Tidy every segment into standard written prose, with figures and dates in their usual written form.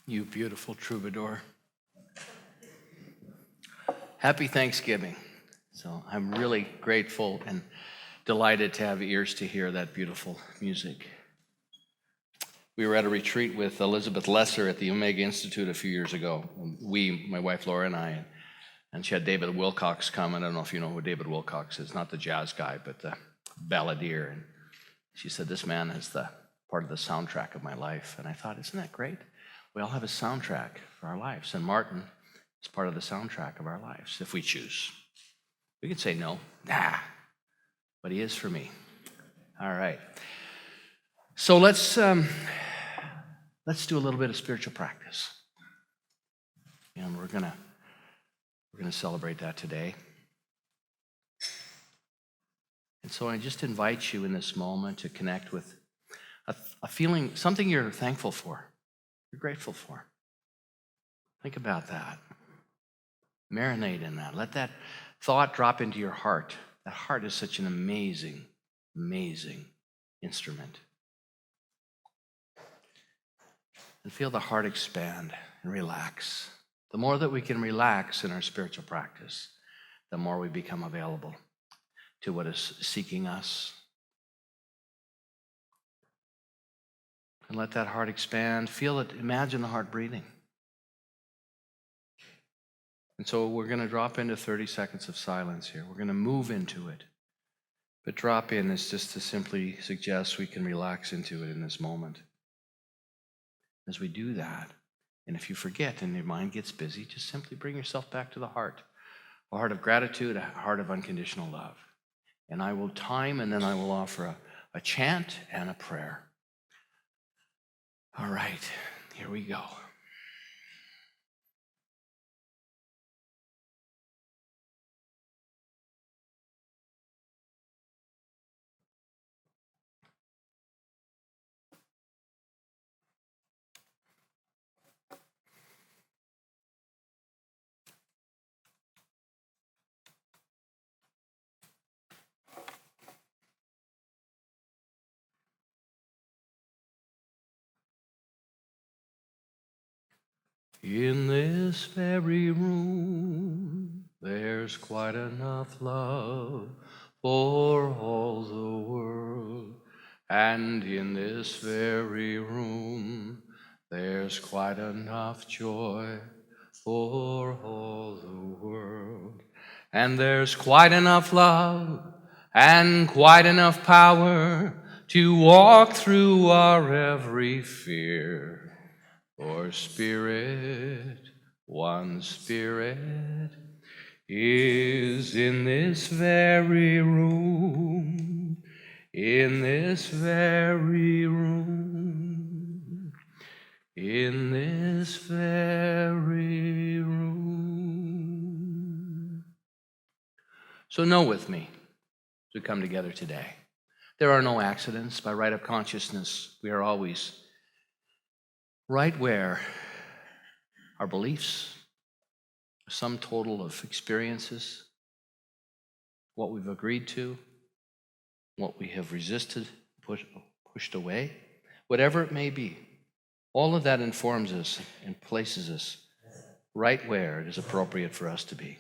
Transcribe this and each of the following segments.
You beautiful troubadour. Happy Thanksgiving. So I'm really grateful and delighted to have ears to hear that beautiful music. We were at a retreat with Elizabeth Lesser at the Omega Institute a few years ago. My wife Laura and I, and she had David Wilcox come. I don't know if you know who David Wilcox is, not the jazz guy, but the balladeer. And she said, this man is the part of the soundtrack of my life. And I thought, isn't that great? We all have a soundtrack for our lives. And Martin is part of the soundtrack of our lives, if we choose. We can say no, but he is for me. All right. So let's do a little bit of spiritual practice. And we're gonna celebrate that today. And so I just invite you in this moment to connect with a feeling, something you're thankful for, you're grateful for. Think about that. Marinate in that. Let that thought drop into your heart. That heart is such an amazing, amazing instrument. And feel the heart expand and relax. The more that we can relax in our spiritual practice, the more we become available to what is seeking us. And let that heart expand. Feel it. Imagine the heart breathing. And so we're going to drop into 30 seconds of silence here. We're going to move into it. But drop in is just to simply suggest we can relax into it in this moment. As we do that, and if you forget and your mind gets busy, just simply bring yourself back to the heart. A heart of gratitude, a heart of unconditional love. And I will time, and then I will offer a chant and a prayer. All right, here we go. In this very room, there's quite enough love for all the world. And in this very room, there's quite enough joy for all the world. And there's quite enough love and quite enough power to walk through our every fear. For Spirit, one Spirit, is in this very room, in this very room, in this very room. So know with me, as we come together today, there are no accidents. By right of consciousness, we are always right where our beliefs, sum total of experiences, what we've agreed to, what we have resisted, pushed away, whatever it may be, all of that informs us and places us right where it is appropriate for us to be.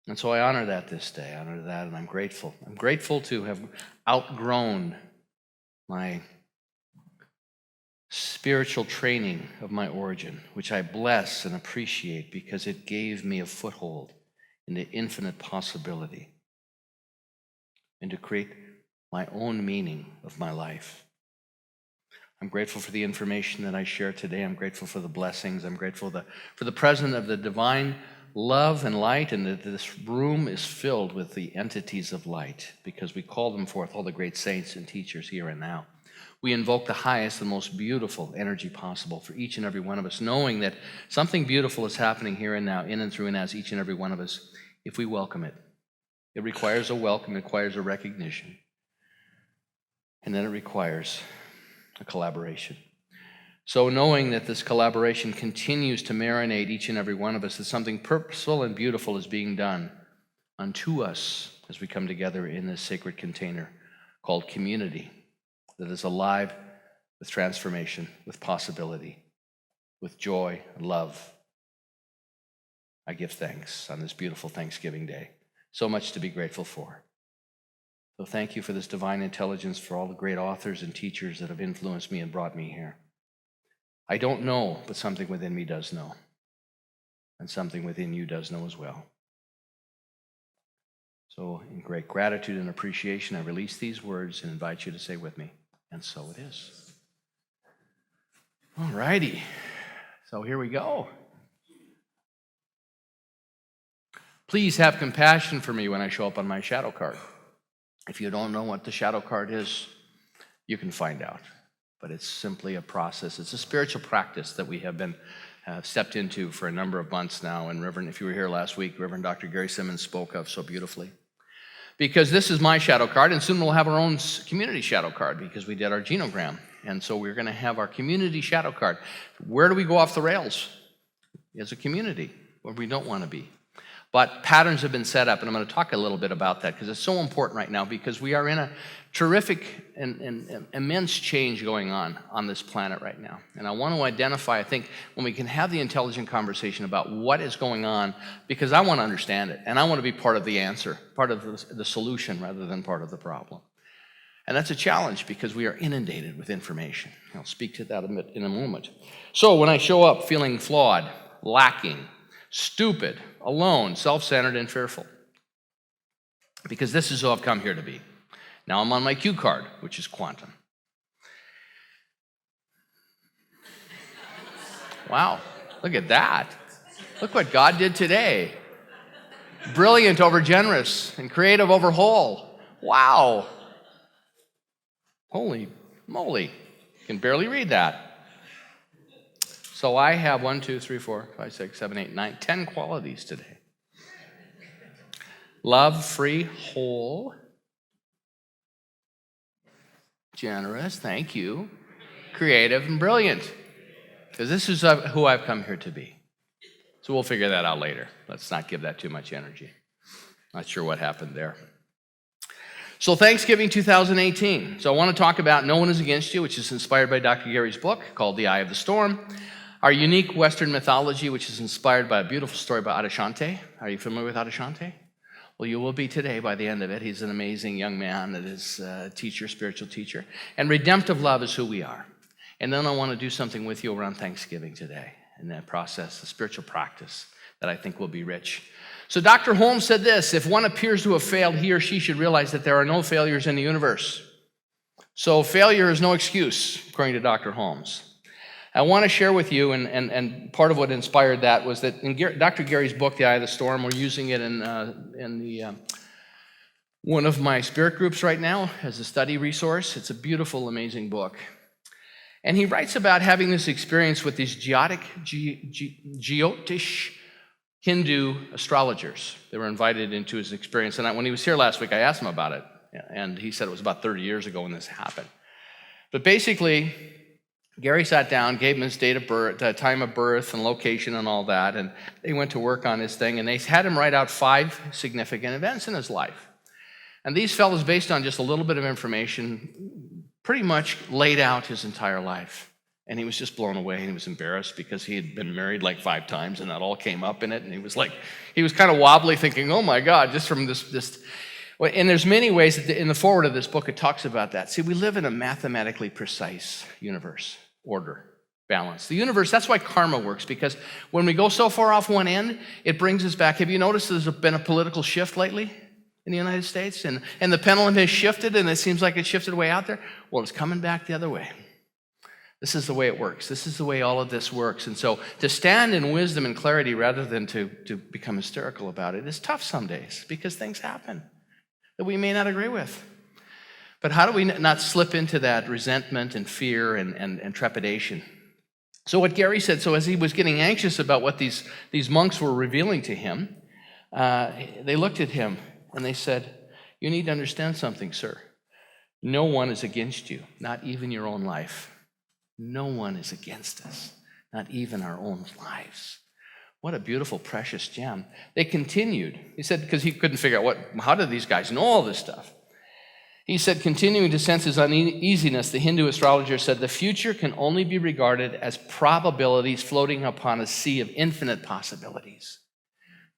And so I honor that this day, and I'm grateful. I'm grateful to have outgrown my spiritual training of my origin, which I bless and appreciate because it gave me a foothold into infinite possibility and to create my own meaning of my life. I'm grateful for the information that I share today. I'm grateful for the blessings. I'm grateful for the presence of the divine love and light, and that this room is filled with the entities of light because we call them forth, all the great saints and teachers here and now. We invoke the highest and most beautiful energy possible for each and every one of us, knowing that something beautiful is happening here and now, in and through and as each and every one of us, if we welcome it. It requires a welcome, it requires a recognition, and then it requires a collaboration. So knowing that this collaboration continues to marinate each and every one of us, that something purposeful and beautiful is being done unto us as we come together in this sacred container called community, that is alive with transformation, with possibility. with joy and love, I give thanks on this beautiful Thanksgiving Day. So much to be grateful for. So thank you for this divine intelligence, for all the great authors and teachers that have influenced me and brought me here. I don't know, but something within me does know. And something within you does know as well. So in great gratitude and appreciation, I release these words and invite you to say with me, and so it is. All righty. So here we go. Please have compassion for me when I show up on my shadow card. If you don't know what the shadow card is, you can find out. But it's simply a process. It's a spiritual practice that we have been stepped into for a number of months now. And Reverend, if you were here last week, Reverend Dr. Gary Simmons spoke of so beautifully. Because this is my shadow card, and soon we'll have our own community shadow card because we did our genogram. And so we're going to have our community shadow card. Where do we go off the rails? As a community, where we don't want to be. But patterns have been set up, and I'm going to talk a little bit about that because it's so important right now because we are in a terrific and immense change going on this planet right now. And I want to identify, I think, when we can have the intelligent conversation about what is going on, because I want to understand it, and I want to be part of the answer, part of the solution rather than part of the problem. And that's a challenge because we are inundated with information. I'll speak to that in a moment. So when I show up feeling flawed, lacking, stupid, alone, self-centered, and fearful, because this is who I've come here to be. Now I'm on my cue card, which is quantum. Wow, look at that. Look what God did today. Brilliant over generous and creative over whole. Wow. Holy moly, can barely read that. So I have 1, 2, 3, 4, 5, 6, 7, 8, 9, 10 qualities today. Love, free, whole, generous, thank you, creative, and brilliant. Because this is who I've come here to be. So we'll figure that out later. Let's not give that too much energy. Not sure what happened there. So Thanksgiving 2018. So I want to talk about No One Is Against You, which is inspired by Dr. Gary's book called The Eye of the Storm. Our unique Western mythology, which is inspired by a beautiful story about Adashante. Are you familiar with Adashante? Well, you will be today by the end of it. He's an amazing young man that is a teacher, spiritual teacher. And redemptive love is who we are. And then I want to do something with you around Thanksgiving today. In that process, a spiritual practice that I think will be rich. So Dr. Holmes said this: if one appears to have failed, he or she should realize that there are no failures in the universe. So failure is no excuse, according to Dr. Holmes. I want to share with you, and part of what inspired that was that in Dr. Gary's book, The Eye of the Storm, we're using it in one of my spirit groups right now as a study resource. It's a beautiful, amazing book. And he writes about having this experience with these Jyotish Hindu astrologers. They were invited into his experience. And when he was here last week, I asked him about it. And he said it was about 30 years ago when this happened. But basically, Gary sat down, gave him his date of birth, time of birth and location and all that, and they went to work on his thing, and they had him write out 5 significant events in his life. And these fellows, based on just a little bit of information, pretty much laid out his entire life. And he was just blown away, and he was embarrassed because he had been married like 5 times, and that all came up in it, and he was kind of wobbly, thinking, oh my God, just from this. And there's many ways that in the forward of this book it talks about that. See, we live in a mathematically precise universe, order, balance. The universe, that's why karma works, because when we go so far off one end, it brings us back. Have you noticed there's been a political shift lately in the United States? And the pendulum has shifted, and it seems like it shifted way out there. Well, it's coming back the other way. This is the way it works. This is the way all of this works. And so to stand in wisdom and clarity rather than to become hysterical about it is tough some days because things happen that we may not agree with. But how do we not slip into that resentment and fear and trepidation? So what Gary said, so as he was getting anxious about what these monks were revealing to him, they looked at him and they said, you need to understand something, sir. No one is against you, not even your own life. No one is against us, not even our own lives. What a beautiful, precious gem. They continued. He said, because he couldn't figure out how did these guys know all this stuff? He said, continuing to sense his uneasiness, the Hindu astrologer said, the future can only be regarded as probabilities floating upon a sea of infinite possibilities.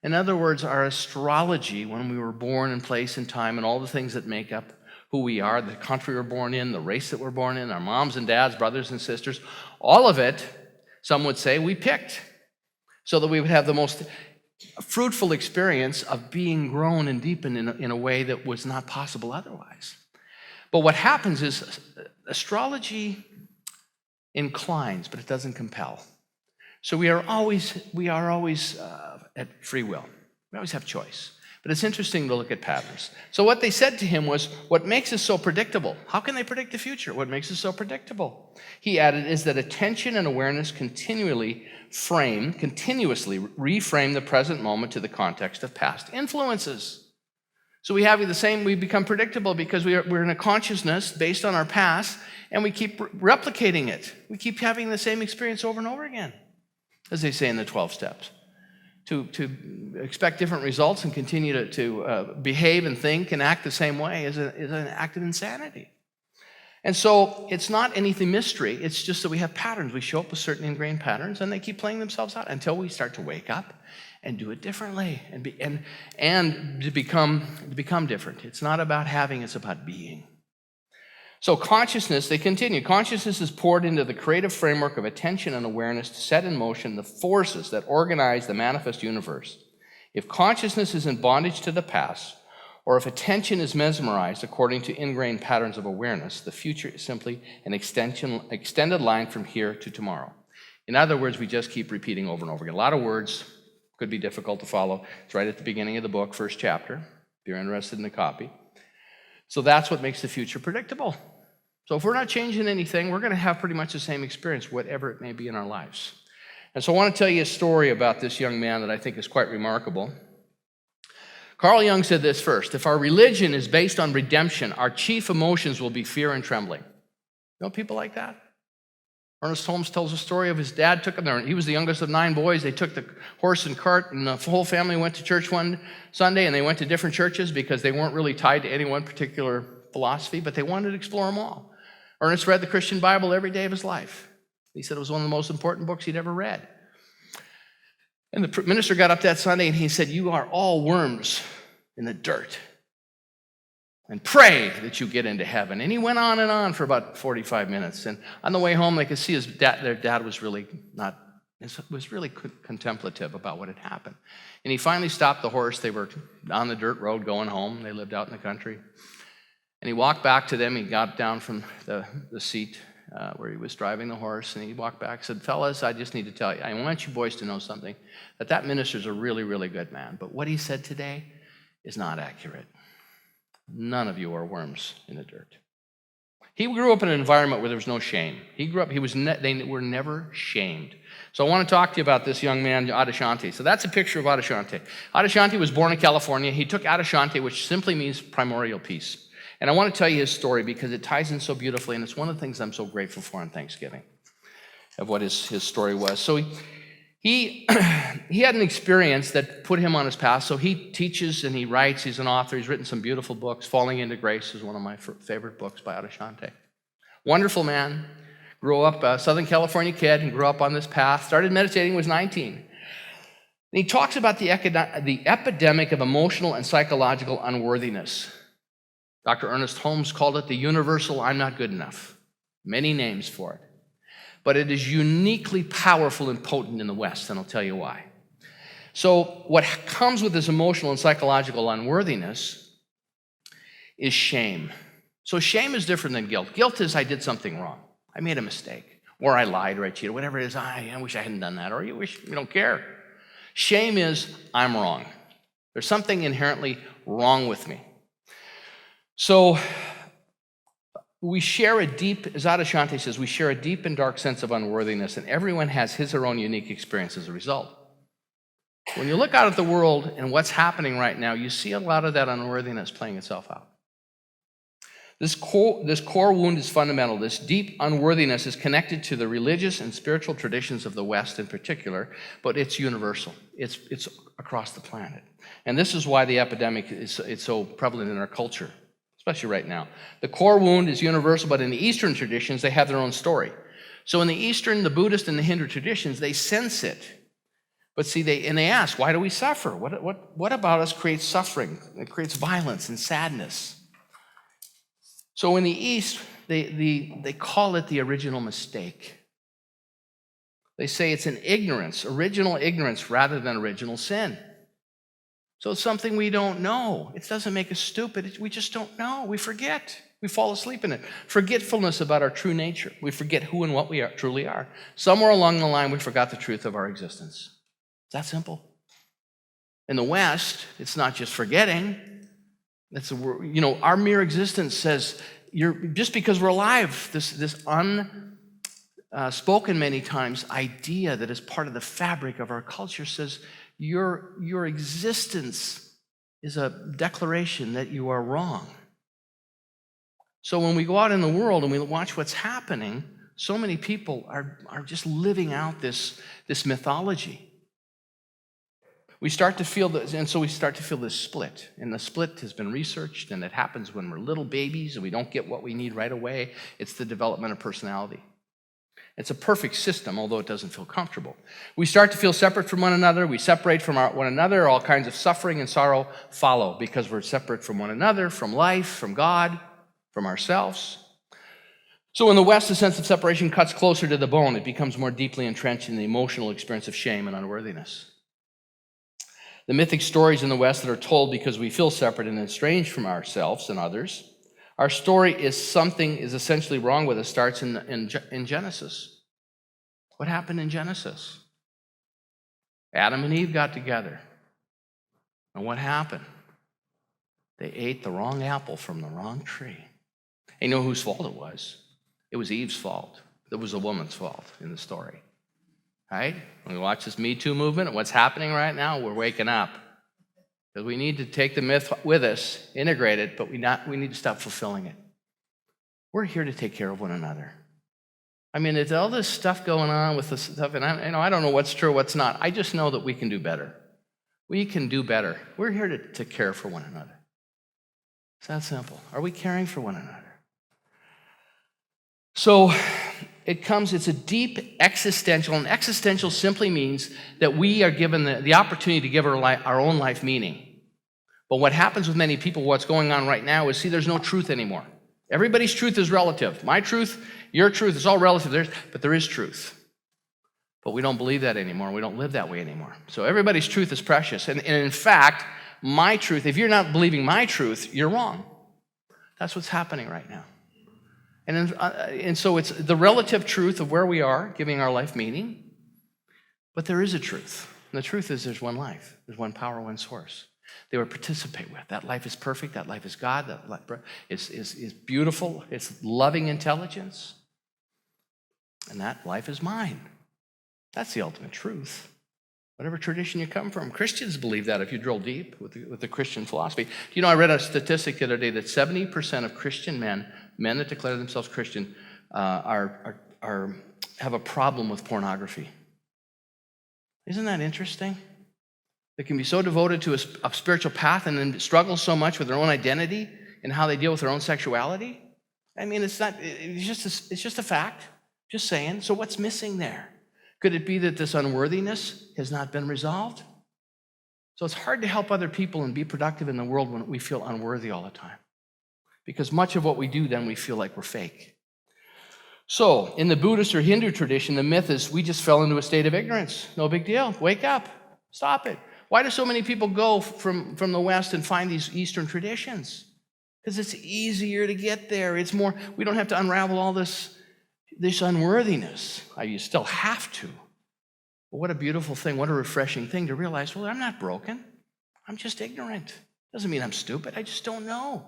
In other words, our astrology, when we were born in place and time and all the things that make up who we are, the country we're born in, the race that we're born in, our moms and dads, brothers and sisters, all of it, some would say, we picked so that we would have the most fruitful experience of being grown and deepened in a way that was not possible otherwise. But what happens is astrology inclines, but it doesn't compel. So we are always at free will. We always have choice. But it's interesting to look at patterns. So what they said to him was, what makes us so predictable? How can they predict the future? What makes us so predictable? He added, is that attention and awareness continuously reframe the present moment to the context of past influences. So we become predictable because we're in a consciousness based on our past, and we keep replicating it. We keep having the same experience over and over again, as they say in the 12 steps. To expect different results and continue to behave and think and act the same way is an act of insanity. And so it's not anything mystery. It's just that we have patterns. We show up with certain ingrained patterns, and they keep playing themselves out until we start to wake up and do it differently and to become different. It's not about having, it's about being. So consciousness, they continue. Consciousness is poured into the creative framework of attention and awareness to set in motion the forces that organize the manifest universe. If consciousness is in bondage to the past, or if attention is mesmerized according to ingrained patterns of awareness, the future is simply an extended line from here to tomorrow. In other words, we just keep repeating over and over again. A lot of words, could be difficult to follow. It's right at the beginning of the book, first chapter, if you're interested in a copy. So that's what makes the future predictable. So if we're not changing anything, we're going to have pretty much the same experience, whatever it may be in our lives. And so I want to tell you a story about this young man that I think is quite remarkable. Carl Jung said this first: if our religion is based on redemption, our chief emotions will be fear and trembling. You know people like that? Ernest Holmes tells a story of his dad took him there. He was the youngest of 9 boys. They took the horse and cart, and the whole family went to church one Sunday, and they went to different churches because they weren't really tied to any one particular philosophy, but they wanted to explore them all. Ernest read the Christian Bible every day of his life. He said it was one of the most important books he'd ever read. And the minister got up that Sunday and he said, "You are all worms in the dirt. And pray that you get into heaven." And he went on for about 45 minutes. And on the way home, they could see their dad was really contemplative about what had happened. And he finally stopped the horse. They were on the dirt road going home. They lived out in the country. And he walked back to them. He got down from the seat where he was driving the horse, and he walked back and said, "Fellas, I just need to tell you, I want you boys to know something, that minister's a really, really good man. But what he said today is not accurate. None of you are worms in the dirt." He grew up in an environment where there was no shame. They were never shamed. So I want to talk to you about this young man, Adyashanti. So that's a picture of Adyashanti. Adyashanti was born in California. He took Adyashanti, which simply means primordial peace. And I want to tell you his story because it ties in so beautifully, and it's one of the things I'm so grateful for on Thanksgiving, of what his story was. So he had an experience that put him on his path. So he teaches and he writes. He's an author. He's written some beautiful books. Falling into Grace is one of my favorite books by Adyashanti. Wonderful man. Grew up a Southern California kid and grew up on this path. Started meditating when he was 19. And he talks about the epidemic of emotional and psychological unworthiness. Dr. Ernest Holmes called it the universal "I'm not good enough." Many names for it. But it is uniquely powerful and potent in the West, and I'll tell you why. So what comes with this emotional and psychological unworthiness is shame. So shame is different than guilt. Guilt is, I did something wrong. I made a mistake. Or I lied, or I cheated, whatever it is. I wish I hadn't done that. Or you don't care. Shame is, I'm wrong. There's something inherently wrong with me. So we share a deep, as Adyashanti says, we share a deep and dark sense of unworthiness, and everyone has his or her own unique experience as a result. When you look out at the world and what's happening right now, you see a lot of that unworthiness playing itself out. This core wound is fundamental. This deep unworthiness is connected to the religious and spiritual traditions of the West in particular, but it's universal. It's across the planet. And this is why the epidemic is so prevalent in our culture. especially right now. The core wound is universal, but in the Eastern traditions, they have their own story. So in the Eastern, the Buddhist, and the Hindu traditions, they sense it. But see, they ask, why do we suffer? What about us creates suffering? It creates violence and sadness. So in the East, they call it the original mistake. They say it's an ignorance, original ignorance, rather than original sin. So it's something we don't know. It doesn't make us stupid. We just don't know. We forget. We fall asleep in it. Forgetfulness about our true nature. We forget who and what we truly are. Somewhere along the line, we forgot the truth of our existence. It's that simple. In the West, it's not just forgetting. Our mere existence says, just because we're alive, this unspoken many times idea that is part of the fabric of our culture says, your existence is a declaration that you are wrong. So when we go out in the world and we watch what's happening, so many people are just living out this mythology. We start to feel this, and so we start to feel this split. And the split has been researched, and it happens when we're little babies and we don't get what we need right away. It's the development of personality. It's a perfect system, although it doesn't feel comfortable. We start to feel separate from one another. We separate from one another. All kinds of suffering and sorrow follow because we're separate from one another, from life, from God, from ourselves. So in the West, the sense of separation cuts closer to the bone. It becomes more deeply entrenched in the emotional experience of shame and unworthiness. The mythic stories in the West that are told because we feel separate and estranged from ourselves and others. Our story is something is essentially wrong with us starts in Genesis. What happened in Genesis? Adam and Eve got together. And what happened? They ate the wrong apple from the wrong tree. And you know whose fault it was? It was Eve's fault. It was a woman's fault in the story. Right? When we watch this Me Too movement, what's happening right now, we're waking up. Because we need to take the myth with us, integrate it, but we need to stop fulfilling it. We're here to take care of one another. I mean, it's all this stuff going on with this stuff, and I don't know what's true, what's not. I just know that we can do better. We can do better. We're here to care for one another. It's that simple. Are we caring for one another? So it's a deep existential, and existential simply means that we are given the opportunity to give our own life meaning. But what happens with many people, what's going on right now is, there's no truth anymore. Everybody's truth is relative. My truth, your truth, is all relative, but there is truth. But we don't believe that anymore. We don't live that way anymore. So everybody's truth is precious. And in fact, my truth, if you're not believing my truth, you're wrong. That's what's happening right now. And so it's the relative truth of where we are, giving our life meaning. But there is a truth. And the truth is there's one life. There's one power, one source. They would participate with. That life is perfect. That life is God. That life is beautiful. It's loving intelligence. And that life is mine. That's the ultimate truth. Whatever tradition you come from. Christians believe that if you drill deep with the Christian philosophy. You know, I read a statistic the other day that 70% of Christian men that declare themselves Christian, have a problem with pornography. Isn't that interesting? They can be so devoted to a spiritual path and then struggle so much with their own identity and how they deal with their own sexuality. I mean, it's just a fact. Just saying. So what's missing there? Could it be that this unworthiness has not been resolved? So it's hard to help other people and be productive in the world when we feel unworthy all the time. Because much of what we do, then we feel like we're fake. So in the Buddhist or Hindu tradition, the myth is we just fell into a state of ignorance. No big deal. Wake up. Stop it. Why do so many people go from the West and find these Eastern traditions? Because it's easier to get there. It's more, we don't have to unravel all this unworthiness. You still have to. But what a beautiful thing, what a refreshing thing to realize, well, I'm not broken. I'm just ignorant. Doesn't mean I'm stupid. I just don't know.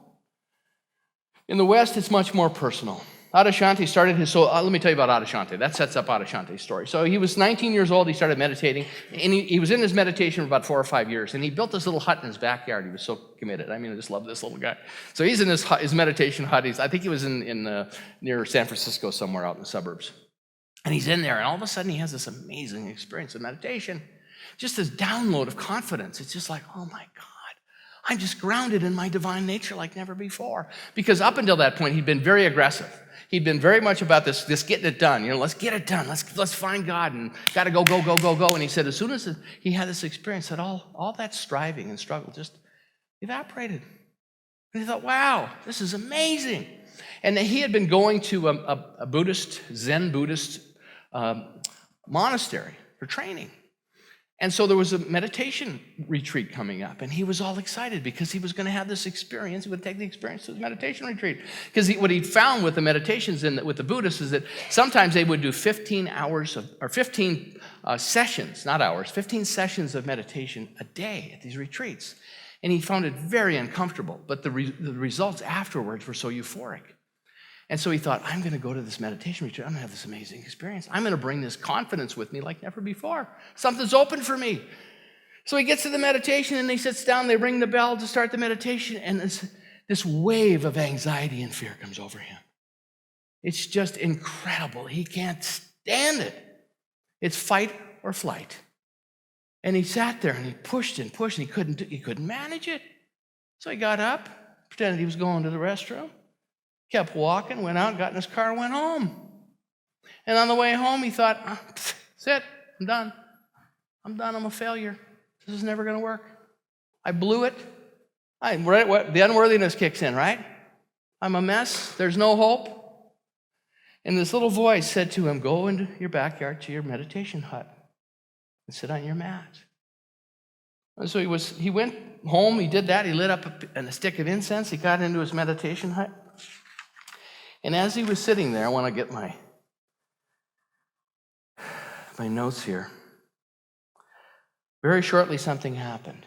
In the West, it's much more personal. Adyashanti started let me tell you about Adyashanti. That sets up Adyashanti's story. So he was 19 years old. He started meditating. And he was in his meditation for about 4 or 5 years. And he built this little hut in his backyard. He was so committed. I mean, I just love this little guy. So he's in his meditation hut. I think he was near San Francisco somewhere out in the suburbs. And he's in there. And all of a sudden, he has this amazing experience of meditation. Just this download of confidence. It's just like, oh, my God. I'm just grounded in my divine nature like never before. Because up until that point, he'd been very aggressive. He'd been very much about this getting it done. Let's get it done. Let's find God and got to go. And he said as soon as he had this experience, that all that striving and struggle just evaporated. And he thought, wow, this is amazing. And he had been going to a Zen Buddhist monastery for training. And so there was a meditation retreat coming up, and he was all excited because he was going to have this experience. He would take the experience to the meditation retreat. Because what he found with the meditations with the Buddhists is that sometimes they would do 15 sessions, not hours, 15 sessions of meditation a day at these retreats. And he found it very uncomfortable, but the results afterwards were so euphoric. And so he thought, I'm going to go to this meditation retreat. I'm going to have this amazing experience. I'm going to bring this confidence with me like never before. Something's open for me. So he gets to the meditation and he sits down. They ring the bell to start the meditation. And this wave of anxiety and fear comes over him. It's just incredible. He can't stand it. It's fight or flight. And he sat there and he pushed and he couldn't manage it. So he got up, pretended he was going to the restroom. Kept walking, went out, got in his car, and went home. And on the way home, he thought, that's it, I'm done. I'm a failure. This is never going to work. I blew it. The unworthiness kicks in, right? I'm a mess. There's no hope. And this little voice said to him, go into your backyard to your meditation hut and sit on your mat. And so he went home, he did that, he lit up a stick of incense, he got into his meditation hut. And as he was sitting there, I want to get my notes here. Very shortly, something happened.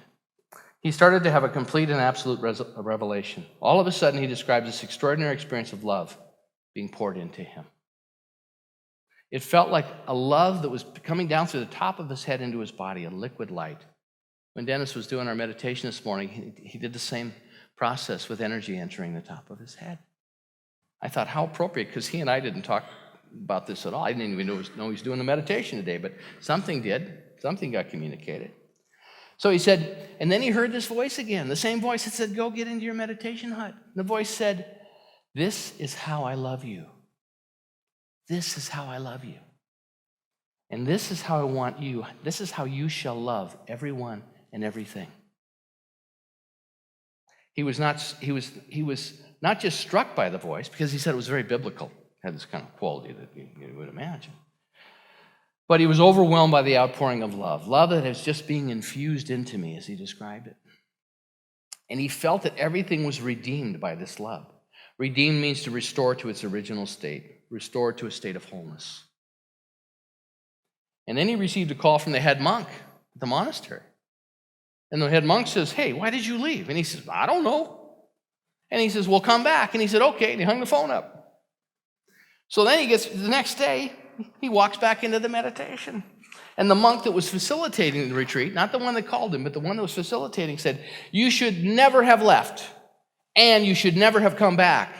He started to have a complete and absolute revelation. All of a sudden, he described this extraordinary experience of love being poured into him. It felt like a love that was coming down through the top of his head into his body, a liquid light. When Dennis was doing our meditation this morning, he did the same process with energy entering the top of his head. I thought, how appropriate, because he and I didn't talk about this at all. I didn't even know he was doing the meditation today, but something did. Something got communicated. So he said, and then he heard this voice again, the same voice that said, go get into your meditation hut. The voice said, this is how I love you. This is how I love you. And this is how I want you. This is how you shall love everyone and everything. He was not just struck by the voice, because he said it was very biblical. It had this kind of quality that you would imagine. But he was overwhelmed by the outpouring of love that is just being infused into me, as he described it. And he felt that everything was redeemed by this love. Redeemed means to restore to its original state, restore to a state of wholeness. And then he received a call from the head monk at the monastery. And the head monk says, hey, why did you leave? And he says, I don't know. And he says, well, come back. And he said, okay. And he hung the phone up. So then he gets, the next day, he walks back into the meditation. And the monk that was facilitating the retreat, not the one that called him, but the one that was facilitating, said, you should never have left, and you should never have come back.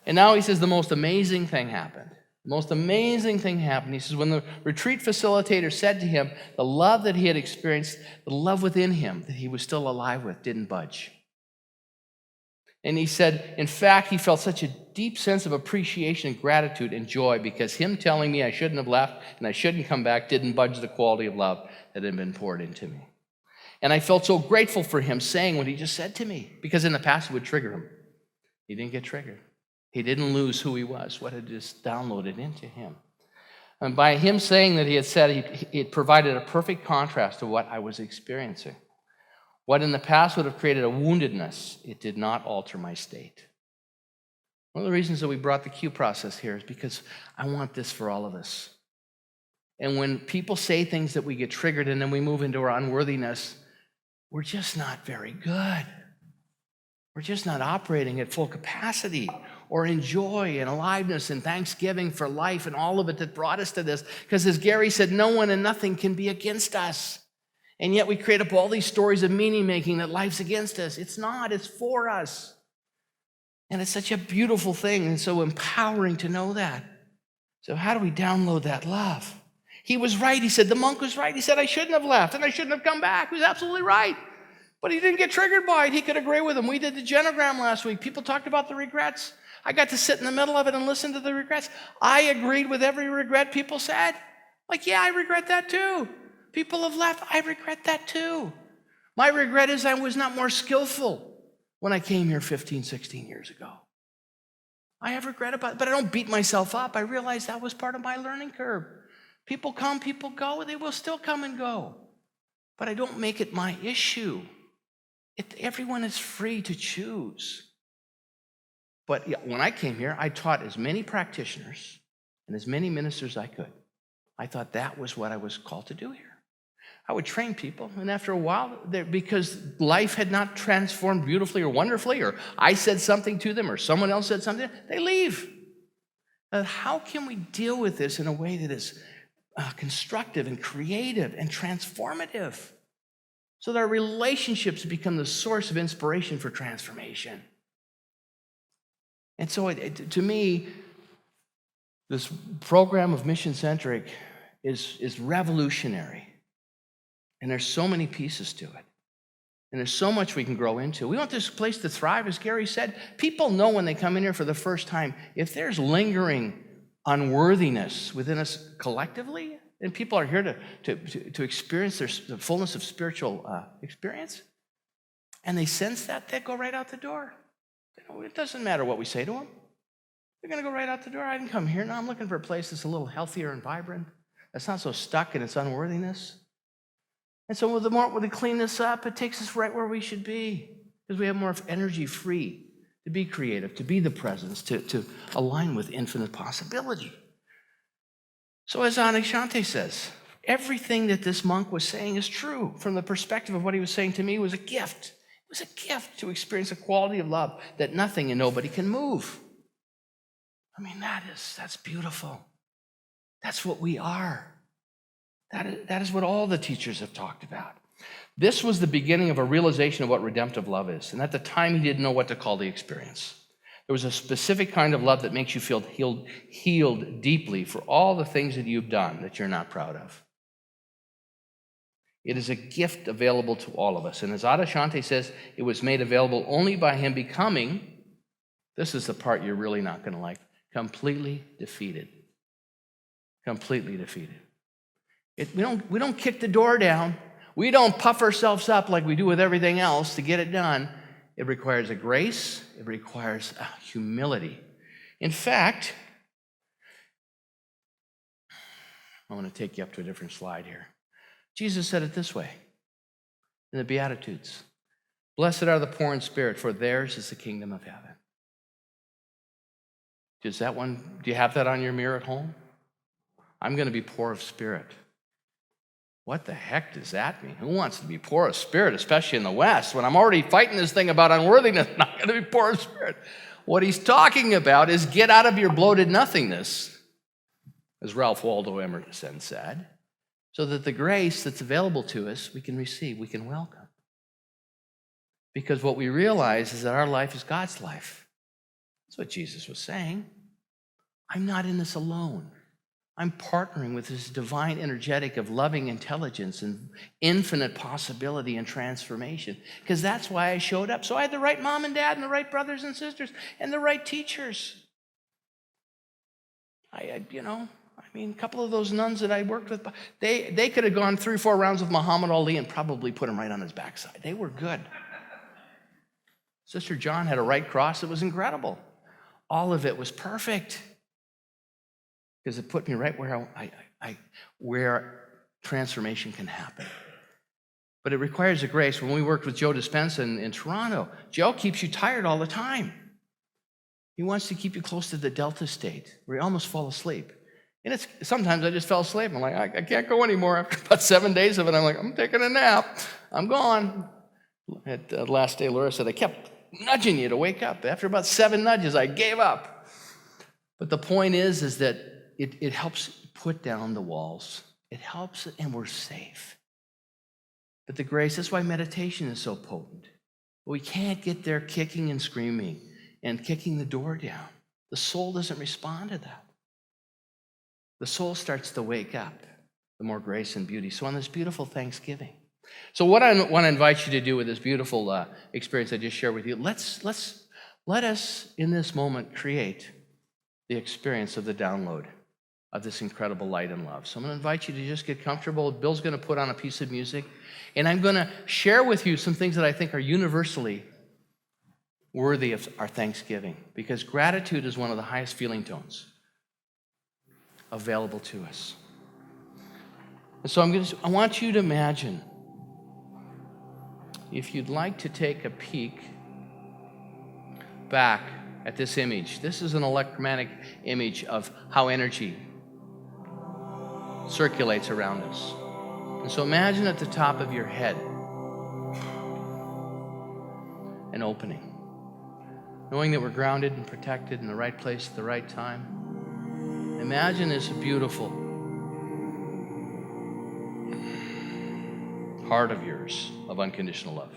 And now he says the most amazing thing happened. The most amazing thing happened. He says, when the retreat facilitator said to him, the love that he had experienced, the love within him that he was still alive with, didn't budge. And he said, in fact, he felt such a deep sense of appreciation and gratitude and joy because him telling me I shouldn't have left and I shouldn't come back didn't budge the quality of love that had been poured into me. And I felt so grateful for him saying what he just said to me, because in the past it would trigger him. He didn't get triggered. He didn't lose who he was, what had just downloaded into him. And by him saying that he had said, it provided a perfect contrast to what I was experiencing. What in the past would have created a woundedness, it did not alter my state. One of the reasons that we brought the Q process here is because I want this for all of us. And when people say things that we get triggered and then we move into our unworthiness, we're just not very good. We're just not operating at full capacity or in joy and aliveness and thanksgiving for life and all of it that brought us to this. Because as Gary said, no one and nothing can be against us. And yet we create up all these stories of meaning-making that life's against us. It's not, it's for us. And it's such a beautiful thing and so empowering to know that. So how do we download that love? He was right. He said, the monk was right. He said, I shouldn't have left and I shouldn't have come back. He was absolutely right. But he didn't get triggered by it. He could agree with him. We did the genogram last week. People talked about the regrets. I got to sit in the middle of it and listen to the regrets. I agreed with every regret people said. Like, yeah, I regret that too. People have left. I regret that too. My regret is I was not more skillful when I came here 15, 16 years ago. I have regret about it, but I don't beat myself up. I realize that was part of my learning curve. People come, people go. They will still come and go. But I don't make it my issue. Everyone is free to choose. But when I came here, I taught as many practitioners and as many ministers as I could. I thought that was what I was called to do here. I would train people, and after a while, because life had not transformed beautifully or wonderfully, or I said something to them, or someone else said something, they leave. How can we deal with this in a way that is constructive and creative and transformative, so that our relationships become the source of inspiration for transformation? And so to me, this program of Mission-Centric is revolutionary. And there's so many pieces to it. And there's so much we can grow into. We want this place to thrive, as Gary said. People know when they come in here for the first time, if there's lingering unworthiness within us collectively, and people are here to experience the fullness of spiritual experience, and they sense that, they go right out the door. It doesn't matter what we say to them. They're going to go right out the door. I didn't come here. Now I'm looking for a place that's a little healthier and vibrant, that's not so stuck in its unworthiness. And so the more we clean this up, it takes us right where we should be, because we have more energy free to be creative, to be the presence, to align with infinite possibility. So as Anishante says, everything that this monk was saying is true. From the perspective of what he was saying to me, was a gift. It was a gift to experience a quality of love that nothing and nobody can move. I mean, that's beautiful. That's what we are. That is what all the teachers have talked about. This was the beginning of a realization of what redemptive love is. And at the time, he didn't know what to call the experience. There was a specific kind of love that makes you feel healed deeply for all the things that you've done that you're not proud of. It is a gift available to all of us. And as Adashante says, it was made available only by him becoming, this is the part you're really not going to like, completely defeated. Completely defeated. We don't kick the door down. We don't puff ourselves up like we do with everything else to get it done. It requires a grace. It requires a humility. In fact, I want to take you up to a different slide here. Jesus said it this way in the Beatitudes. Blessed are the poor in spirit, for theirs is the kingdom of heaven. Do you have that on your mirror at home? I'm going to be poor of spirit. What the heck does that mean? Who wants to be poor of spirit, especially in the West, when I'm already fighting this thing about unworthiness? I'm not going to be poor of spirit. What he's talking about is get out of your bloated nothingness, as Ralph Waldo Emerson said, so that the grace that's available to us, we can receive, we can welcome. Because what we realize is that our life is God's life. That's what Jesus was saying. I'm not in this alone. I'm partnering with this divine energetic of loving intelligence and infinite possibility and transformation, because that's why I showed up. So I had the right mom and dad and the right brothers and sisters and the right teachers. A couple of those nuns that I worked with, they could have gone 3 or 4 rounds of Muhammad Ali and probably put him right on his backside. They were good. Sister John had a right cross. It was incredible. All of it was perfect, because it put me right where transformation can happen. But it requires a grace. When we worked with Joe Dispenza in Toronto, Joe keeps you tired all the time. He wants to keep you close to the delta state, where you almost fall asleep. And sometimes I just fell asleep. I'm like, I can't go anymore. After about 7 days of it, I'm like, I'm taking a nap. I'm gone. At the last day, Laura said, I kept nudging you to wake up. After about 7 nudges, I gave up. But the point is that it helps put down the walls. It helps, and we're safe. But the grace, that's why meditation is so potent. We can't get there kicking and screaming and kicking the door down. The soul doesn't respond to that. The soul starts to wake up, the more grace and beauty. So on this beautiful Thanksgiving, So what I want to invite you to do with this beautiful experience I just shared with you, let us in this moment create the experience of the download of this incredible light and love. So I'm going to invite you to just get comfortable. Bill's going to put on a piece of music, and I'm going to share with you some things that I think are universally worthy of our thanksgiving, because gratitude is one of the highest feeling tones available to us. And so I want you to imagine, if you'd like to take a peek back at this image. This is an electromagnetic image of how energy circulates around us. And so imagine at the top of your head an opening, knowing that we're grounded and protected in the right place at the right time. Imagine this beautiful heart of yours of unconditional love,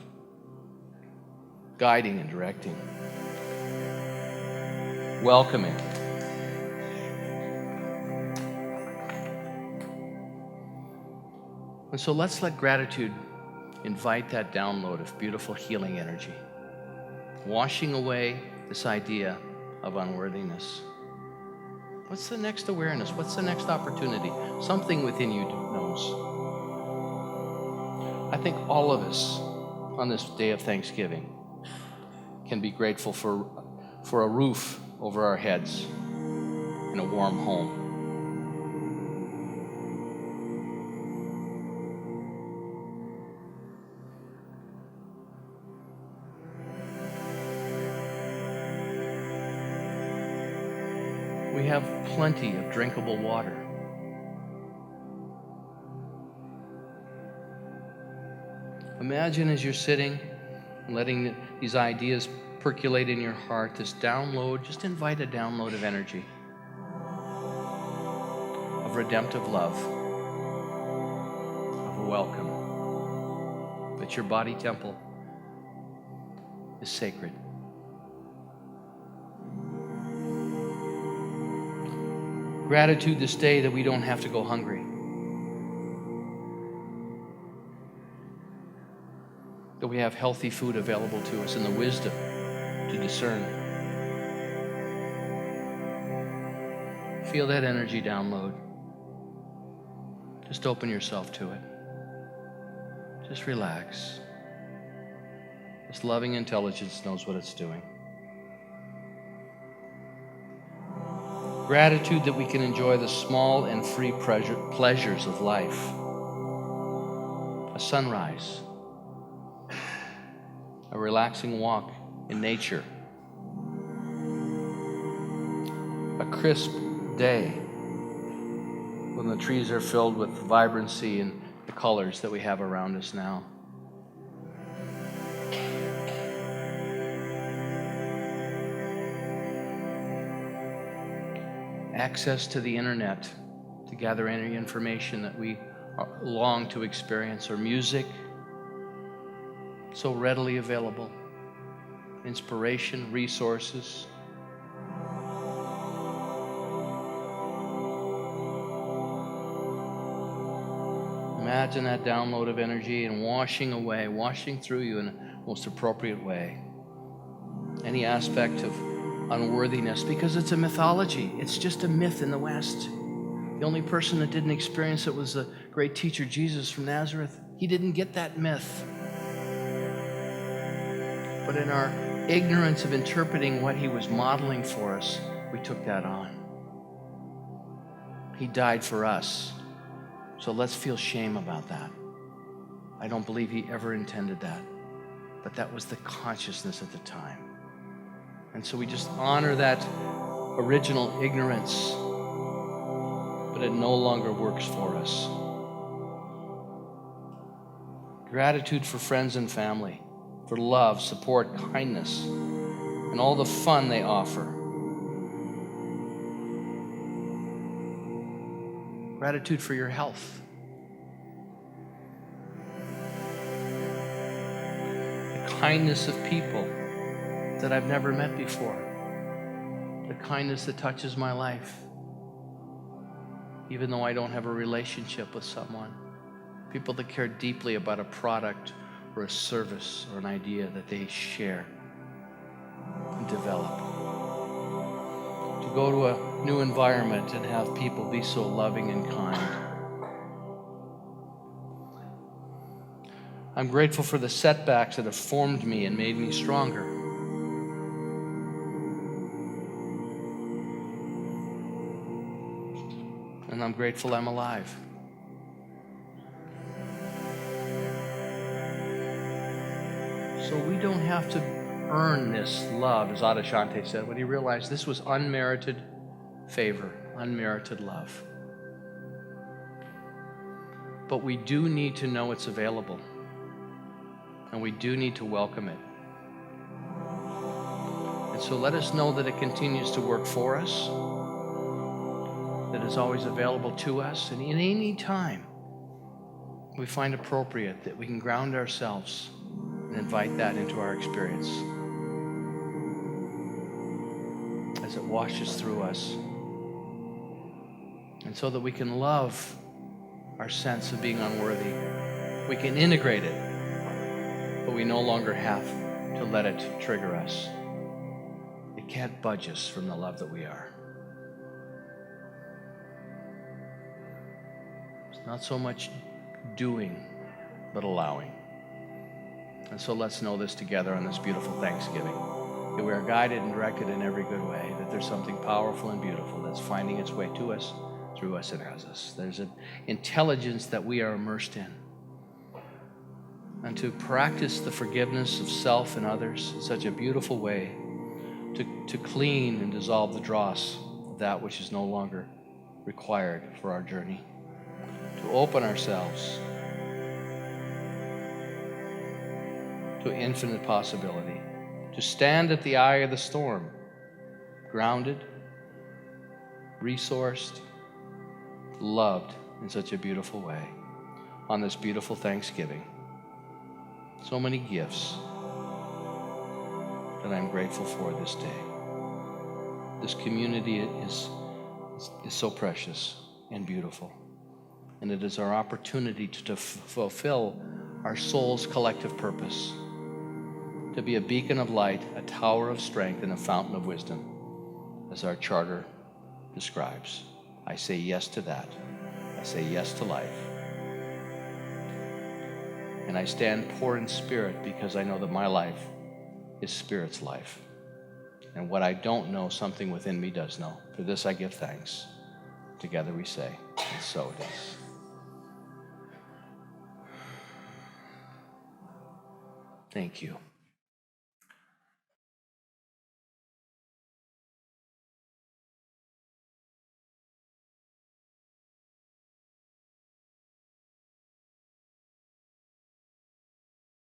guiding and directing, welcoming. And so let's let gratitude invite that download of beautiful healing energy, washing away this idea of unworthiness. What's the next awareness? What's the next opportunity? Something within you knows. I think all of us on this day of Thanksgiving can be grateful for a roof over our heads and a warm home. We have plenty of drinkable water. Imagine as you're sitting and letting these ideas percolate in your heart, this download, just invite a download of energy, of redemptive love, of a welcome, that your body temple is sacred. Gratitude this day that we don't have to go hungry, that we have healthy food available to us and the wisdom to discern. Feel that energy download. Just open yourself to it. Just relax. This loving intelligence knows what it's doing. Gratitude that we can enjoy the small and free pleasures of life. A sunrise, a relaxing walk in nature, a crisp day when the trees are filled with vibrancy and the colors that we have around us now. Access to the internet to gather any information that we long to experience, or music so readily available, inspiration, resources. Imagine that download of energy and washing away, washing through you in a most appropriate way any aspect of unworthiness, because it's a mythology. It's just a myth in the West. The only person that didn't experience it was the great teacher Jesus from Nazareth. He didn't get that myth. But in our ignorance of interpreting what he was modeling for us, we took that on. He died for us. So let's feel shame about that. I don't believe he ever intended that. But that was the consciousness at the time. And so we just honor that original ignorance, but it no longer works for us. Gratitude for friends and family, for love, support, kindness, and all the fun they offer. Gratitude for your health. The kindness of people that I've never met before. The kindness that touches my life. Even though I don't have a relationship with someone. people that care deeply about a product or a service or an idea that they share and develop. To go to a new environment and have people be so loving and kind. I'm grateful for the setbacks that have formed me and made me stronger. And I'm grateful I'm alive. So we don't have to earn this love, as Adashante said, when he realized this was unmerited favor, unmerited love. But we do need to know it's available. And we do need to welcome it. And so let us know that it continues to work for us, that is always available to us, and in any time we find appropriate that we can ground ourselves and invite that into our experience as it washes through us. And so that we can love our sense of being unworthy. We can integrate it, but we no longer have to let it trigger us. It can't budge us from the love that we are. It's not so much doing, but allowing. And so let's know this together on this beautiful Thanksgiving, that we are guided and directed in every good way, that there's something powerful and beautiful that's finding its way to us, through us, and as us. There's an intelligence that we are immersed in. And to practice the forgiveness of self and others in such a beautiful way, to clean and dissolve the dross of that which is no longer required for our journey, to open ourselves to infinite possibility, to stand at the eye of the storm, grounded, resourced, loved in such a beautiful way on this beautiful Thanksgiving. So many gifts that I'm grateful for this day. This community is so precious and beautiful. And it is our opportunity to fulfill our soul's collective purpose, to be a beacon of light, a tower of strength, and a fountain of wisdom, as our charter describes. I say yes to that. I say yes to life. And I stand poor in spirit because I know that my life is Spirit's life. And what I don't know, something within me does know. For this I give thanks. Together we say, and so it is. Thank you.